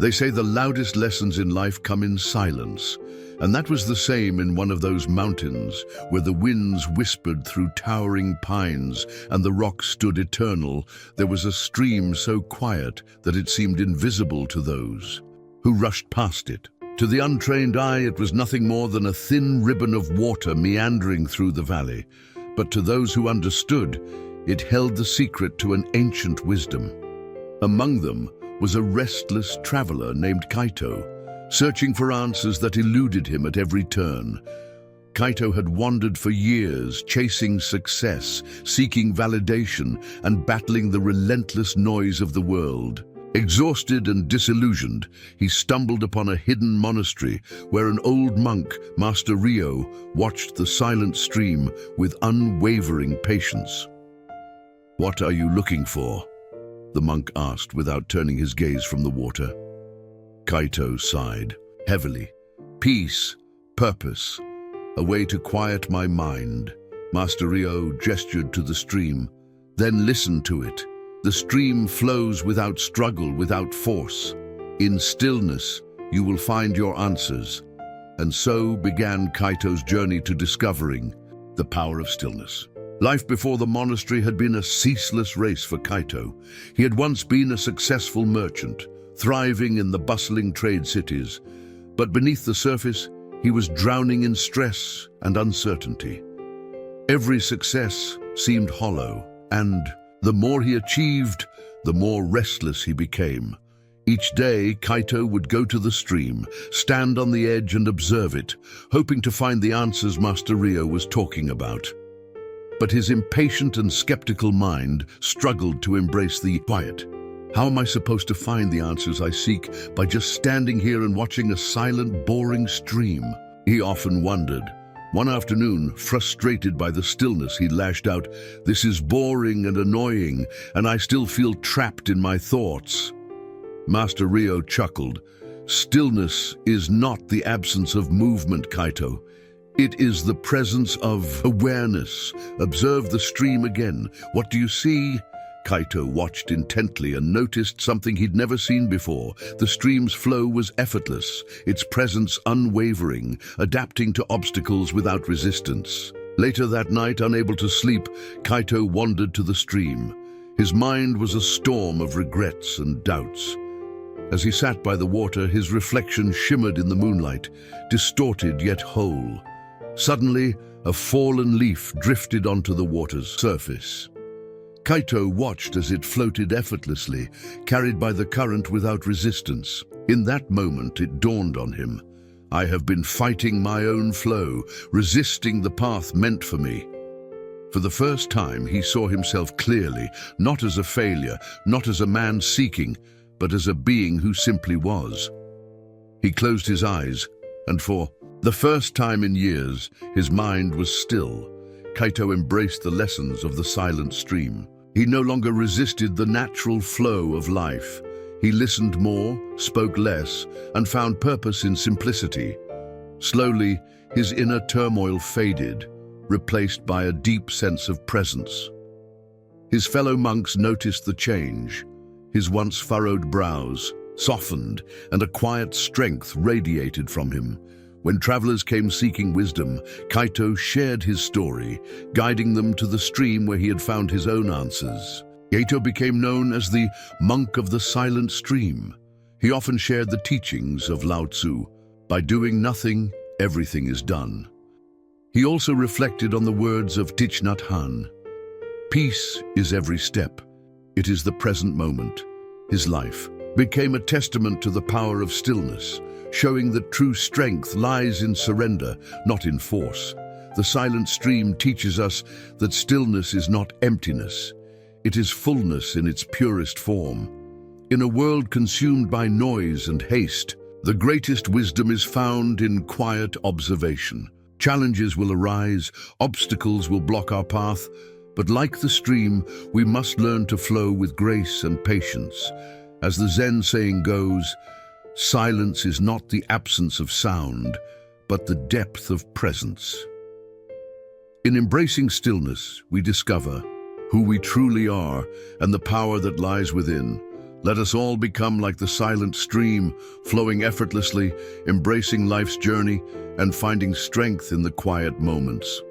They say the loudest lessons in life come in silence, and that was the same in one of those mountains where the winds whispered through towering pines and the rocks stood eternal. There was a stream so quiet that it seemed invisible to those who rushed past it. To the untrained eye, it was nothing more than a thin ribbon of water meandering through the valley. But to those who understood, it held the secret to an ancient wisdom. Among them was a restless traveler named Kaito, searching for answers that eluded him at every turn. Kaito had wandered for years, chasing success, seeking validation, and battling the relentless noise of the world. Exhausted and disillusioned, he stumbled upon a hidden monastery where an old monk, Master Ryo, watched the silent stream with unwavering patience. "What are you looking for?" the monk asked without turning his gaze from the water. Kaito sighed heavily. "Peace, purpose, a way to quiet my mind." Master Ryo gestured to the stream. "Then listen to it. The stream flows without struggle, without force. In stillness, you will find your answers." And so began Kaito's journey to discovering the power of stillness. Life before the monastery had been a ceaseless race for Kaito. He had once been a successful merchant, thriving in the bustling trade cities. But beneath the surface, he was drowning in stress and uncertainty. Every success seemed hollow, and the more he achieved, the more restless he became. Each day, Kaito would go to the stream, stand on the edge and observe it, hoping to find the answers Master Ryo was talking about. But his impatient and skeptical mind struggled to embrace the quiet. "How am I supposed to find the answers I seek by just standing here and watching a silent, boring stream?" he often wondered. One afternoon, frustrated by the stillness, he lashed out, "This is boring and annoying, and I still feel trapped in my thoughts." Master Ryo chuckled. "Stillness is not the absence of movement, Kaito. It is the presence of awareness. Observe the stream again. What do you see?" Kaito watched intently and noticed something he'd never seen before. The stream's flow was effortless, its presence unwavering, adapting to obstacles without resistance. Later that night, unable to sleep, Kaito wandered to the stream. His mind was a storm of regrets and doubts. As he sat by the water, his reflection shimmered in the moonlight, distorted yet whole. Suddenly, a fallen leaf drifted onto the water's surface. Kaito watched as it floated effortlessly, carried by the current without resistance. In that moment, it dawned on him. I have been fighting my own flow, resisting the path meant for me. For the first time, he saw himself clearly, not as a failure, not as a man seeking, but as a being who simply was. He closed his eyes, and for the first time in years, his mind was still. Kaito embraced the lessons of the silent stream. He no longer resisted the natural flow of life. He listened more, spoke less, and found purpose in simplicity. Slowly, his inner turmoil faded, replaced by a deep sense of presence. His fellow monks noticed the change. His once furrowed brows softened, and a quiet strength radiated from him. When travelers came seeking wisdom, Kaito shared his story, guiding them to the stream where he had found his own answers. Kaito became known as the monk of the silent stream. He often shared the teachings of Lao Tzu. By doing nothing, everything is done. He also reflected on the words of Thich Nhat Hanh. Peace is every step. It is the present moment. His life became a testament to the power of stillness, showing that true strength lies in surrender, not in force. The silent stream teaches us that stillness is not emptiness. It is fullness in its purest form. In a world consumed by noise and haste, the greatest wisdom is found in quiet observation. Challenges will arise, obstacles will block our path, but like the stream, we must learn to flow with grace and patience. As the Zen saying goes, silence is not the absence of sound, but the depth of presence. In embracing stillness, we discover who we truly are and the power that lies within. Let us all become like the silent stream, flowing effortlessly, embracing life's journey, and finding strength in the quiet moments.